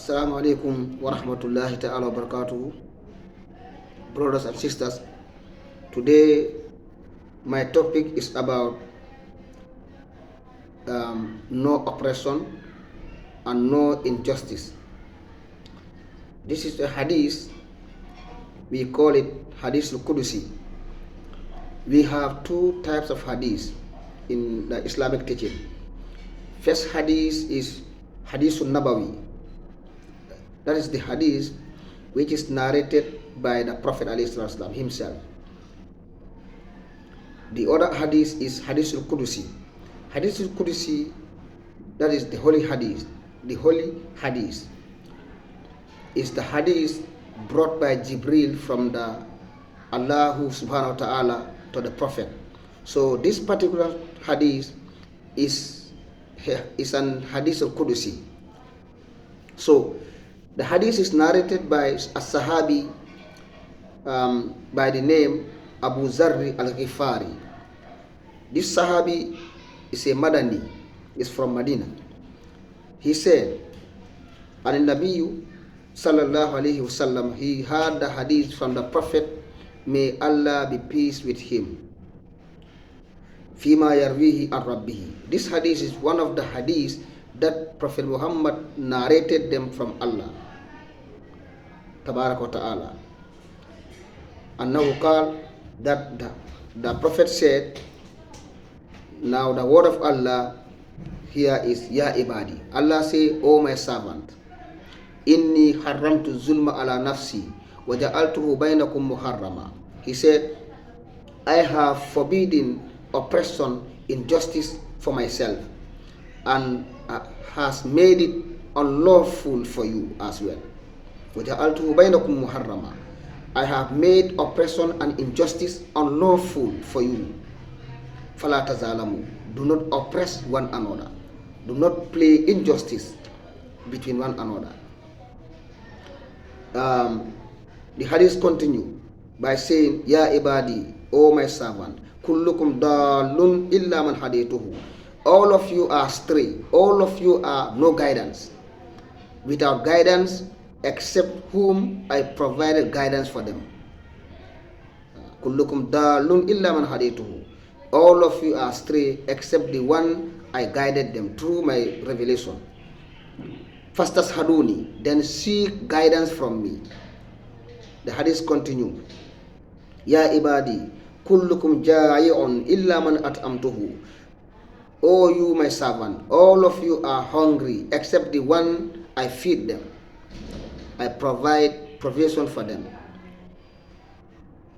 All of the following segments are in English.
Assalamu alaikum wa rahmatullahi ta'ala wa barakatuhu. Brothers and sisters, today my topic is about no oppression and no injustice. This is a hadith, we call it hadith al-Qudusi. We have two types of hadith in the Islamic teaching. First hadith is hadith al-Nabawi. That is the hadith which is narrated by the Prophet ﷺ himself. The other hadith is hadith al-Qudusi. Hadith al-Qudusi, that is the holy hadith. The holy hadith is the hadith brought by Jibril from the Allah subhanahu wa ta'ala to the Prophet. So this particular hadith is an hadith al-Qudusi. So the hadith is narrated by a Sahabi by the name Abu Zarri al-Ghifari. This Sahabi is a Madani, is from Medina. He said, and Nabi sallallahu alayhi wasallam, he heard the hadith from the Prophet, may Allah be pleased with him. Fima yarwihi ar-rabbihi. This hadith is one of the hadiths that Prophet Muhammad narrated them from Allah Tabarak wa ta'ala. And now call that the Prophet said, now the word of Allah here is Ya ibadi. Allah say, O my servant, Inni haramtu zulma ala nafsi wa ja'altuhu bainakum muharrama. He said, I have forbidden oppression, injustice for myself, and has made it unlawful for you as well. وَجَعَلْتُهُ بَيْنَكُمْ مُحَرَّمًا. I have made oppression and injustice unlawful for you. فَلَا تَظَالَمُوا. Do not oppress one another. Do not play injustice between one another. The hadith continue by saying, Ya ibadi, O my servant, kullukum dalun illa man hadaytuhu. All of you are astray. All of you are no guidance. Without guidance, except whom I provided guidance for them. Kullukum dalun illa man hadaytuhu. All of you are astray except the one I guided them through my revelation. Fastashaduni, then seek guidance from me. The hadith continue. Ya ibadi, kullukum ja'i'un illa man at'amtuhu. O you my servant, all of you are hungry except the one I feed them. I provide provision for them.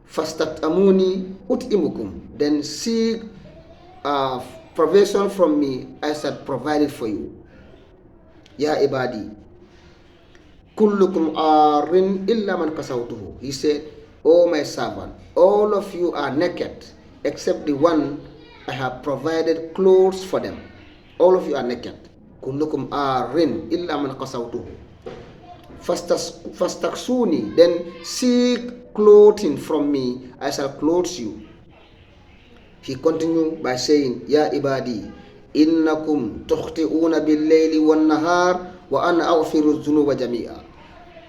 Fastat'amuni ut'imukum, then seek provision from me as I provided for you. Ya ibadi, kullukum arin illa man kasawtuhu. He said, O my servant, all of you are naked except the one I have provided clothes for them. All of you are naked. Kullukum arin illa man kasawtuhu. Fastaksuni, then seek clothing from me, I shall clothe you. He continued by saying, Ya ibadi, innakum tukhti'una bil-layli wan-nahar wa ana aghfiru dhunuba jami'a.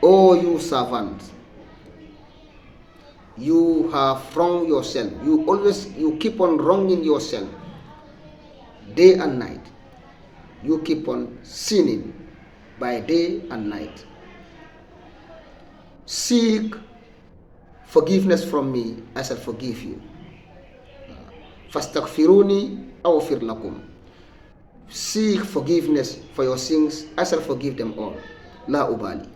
O you servants, you have wronged yourself. You keep on wronging yourself day and night. You keep on sinning by day and night. Seek forgiveness from me, I shall forgive you. Fastaghfiruni aghfir lakum. Seek forgiveness for your sins, I shall forgive them all. La ubali.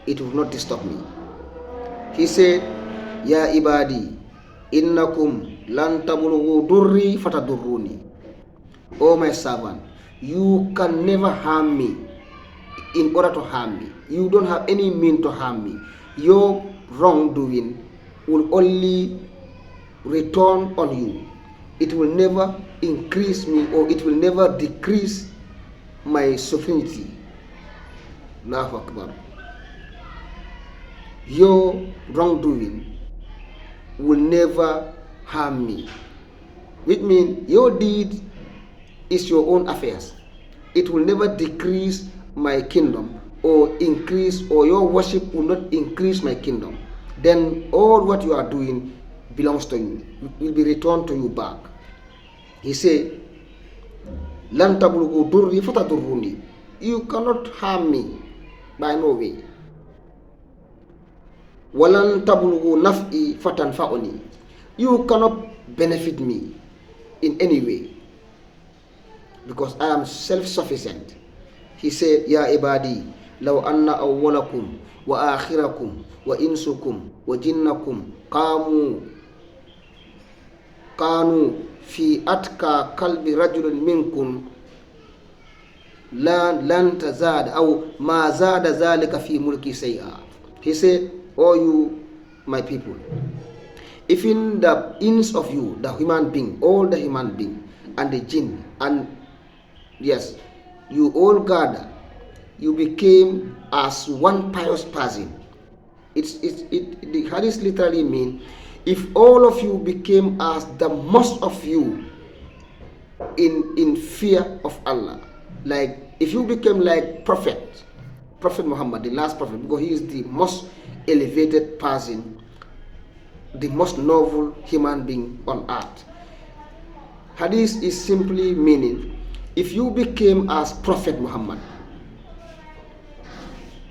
It will not disturb me. He said, Ya ibadi, innakum lan tablughu durri fatadurruni. O my servant, you can never harm me in order to harm me. You don't have any mean to harm me. Your wrongdoing will only return on you. It will never increase me, or it will never decrease my sovereignty. Allahu Akbar. Your wrongdoing will never harm me. Which means your deed is your own affairs. It will never decrease my kingdom, or increase, or your worship will not increase my kingdom, then all what you are doing belongs to you, will be returned to you back. He said, Lan tablughu durri fatadurruni. You cannot harm me by no way. Walan tablughu naf'i fatanfa'uni. You cannot benefit me in any way, because I am self-sufficient. He said, Ya ibadi, law anna awwalakum wa akhirakum wa insukum wa jinnakum kanu fi atka kalbi rajulin minkum lan tazad aw ma zada zalika fi mulki say'a. He said, "O you my people, if in the ins of you, the human being, all the human being and the jinn, and yes, you all gather, you became as one pious person." The hadith literally mean, if all of you became as the most of you in fear of Allah, like if you became like Prophet Muhammad, the last prophet, because he is the most elevated person, the most noble human being on earth. Hadith is simply meaning, if you became as Prophet Muhammad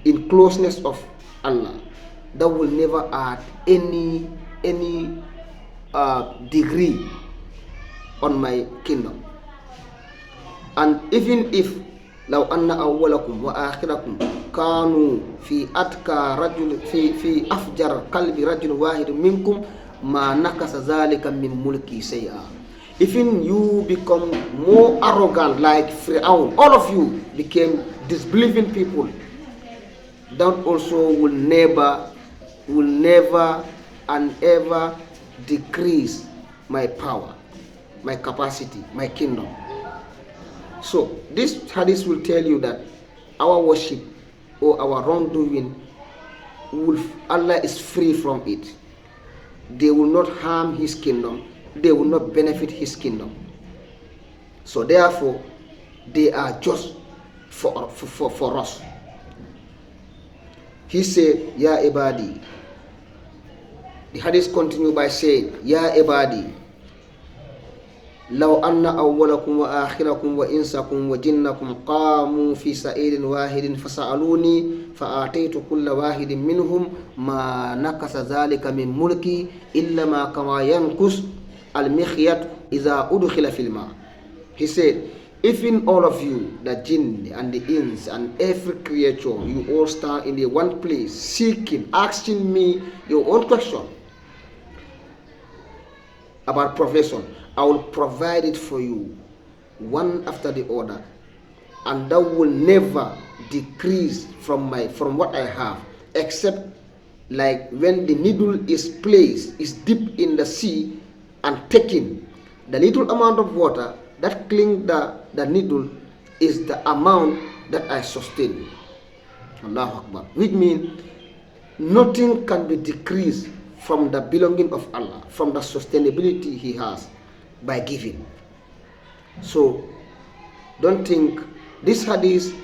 in closeness of Allah, that will never add any degree on my kingdom. And even if law anna awwalakum wa akhirakum kanu fi atka rajul fi afjar qalbi rajul wahid minkum ma nakasa zalika min mulki say'a. Even you become more arrogant like Fir'aun, all of you became disbelieving people, that also will never and ever decrease my power, my capacity, my kingdom. So this hadith will tell you that our worship or our wrongdoing, Allah is free from it. They will not harm his kingdom, they will not benefit his kingdom. So therefore, they are just for us. He said, Ya ibadi. The hadith continue by saying, Ya ibadi, law anna awwalakum wa akhirakum wa insakum wa jinnakum qamu fi sa'idin wahidin fasa'aluni fa'ataitu kulla wahidin minhum ma nakasa zalika min mulki illa ma kama yankus al-mikhyat idha udkhila fil ma. He said, if in all of you, the jinn and the ins and every creature, you all stand in the one place seeking, asking me your own question about profession, I will provide it for you one after the other, and that will never decrease from what I have, except like when the needle is placed, is dipped in the sea and taken, the little amount of water that cling the needle is the amount that I sustain. Allahu Akbar. Which means nothing can be decreased from the belonging of Allah, from the sustainability he has by giving. So don't think this hadith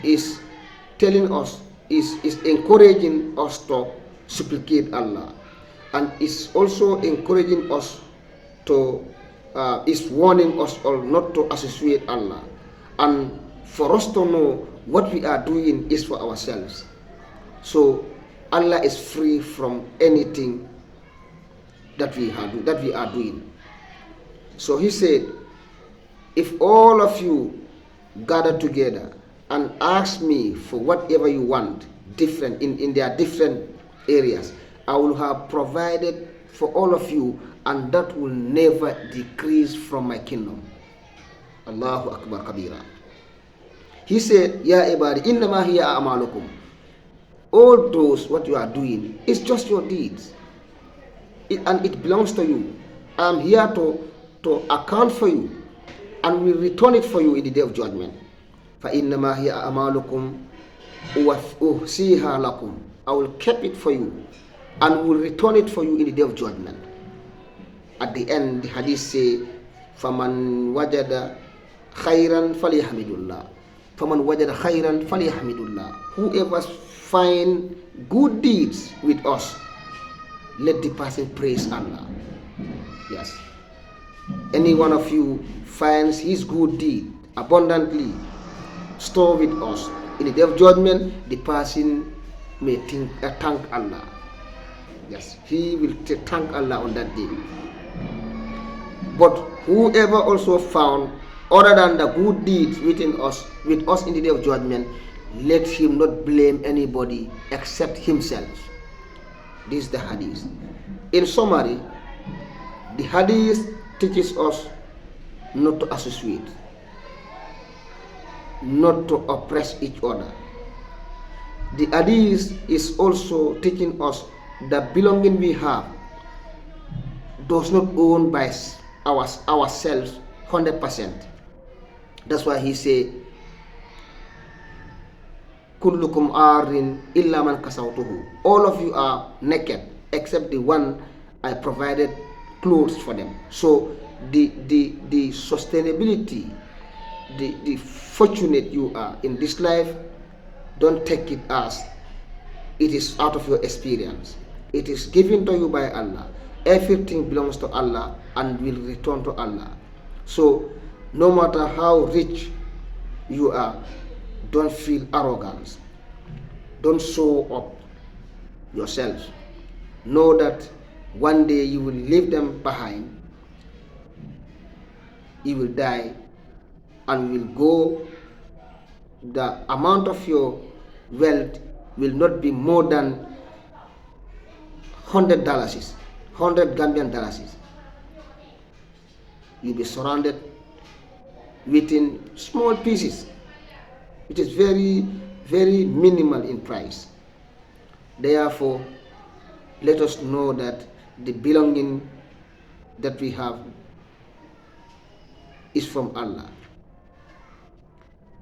is telling us, is encouraging us to supplicate Allah, and is also encouraging us to is warning us all not to associate Allah, and for us to know what we are doing is for ourselves. So Allah is free from anything that we are doing. So he said, if all of you gather together and ask me for whatever you want, different in their different areas, I will have provided for all of you, and that will never decrease from my kingdom. Allahu Akbar Kabira. He said, Ya ibadi, innama hiya a'malukum. All those what you are doing is just your deeds, and it belongs to you. I am here to account for you, and will return it for you in the day of judgment. فَإِنَّمَا هِيَ أَعْمَالُكُمْ أُحْصِيهَا لَكُمْ. I will keep it for you and will return it for you in the day of judgment. At the end, the hadith say, فَمَنْ وَجَدَ خَيْرًا فَلْيَحْمِدُ اللَّهِ. فَمَنْ وَجَدَ خَيْرًا فَلْيَحْمِدُ اللَّهِ. Whoever find good deeds with us, let the person praise Allah. Yes. Any one of you finds his good deed abundantly stored with us, in the day of judgment, the person may thank Allah. Yes, he will thank Allah on that day. But whoever also found other than the good deeds with us in the day of judgment, let him not blame anybody except himself. This is the hadith. In summary, the hadith teaches us not to associate, not to oppress each other. The hadith is also teaching us that belonging we have does not own by ourselves 100%. That's why he say, kullukum arin illa man kasawtuhu. All of you are naked except the one I provided clothes for them. So the sustainability, the fortunate you are in this life, don't take it as it is out of your experience. It is given to you by Allah. Everything belongs to Allah and will return to Allah. So no matter how rich you are, don't feel arrogance. Don't show up yourself. Know that one day you will leave them behind. You will die and will go. The amount of your wealth will not be more than $100, 100 Gambian dollars. You'll be surrounded within small pieces. It is very, very minimal in price. Therefore, let us know that the belonging that we have is from Allah.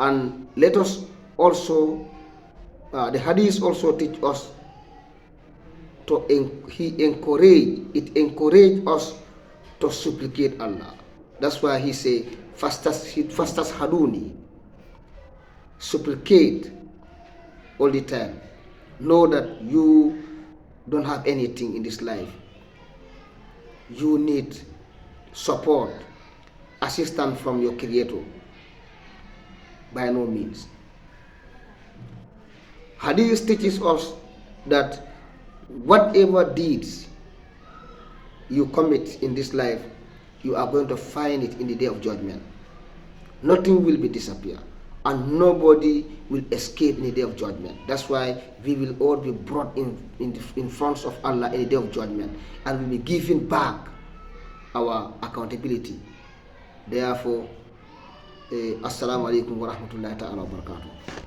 And let us also, the hadith also teach us to encourage us to supplicate Allah. That's why he say, fastas haduni, supplicate all the time. Know that you don't have anything in this life. You need support, assistance from your Creator. By no means. Hadith teaches us that whatever deeds you commit in this life, you are going to find it in the day of judgment. Nothing will be disappear, and nobody will escape in the day of judgment. That's why we will all be brought in front of Allah in the day of judgment, and will be given back our accountability. Therefore, Assalamu alaikum wa rahmatullahi ta'ala wa barakatuh.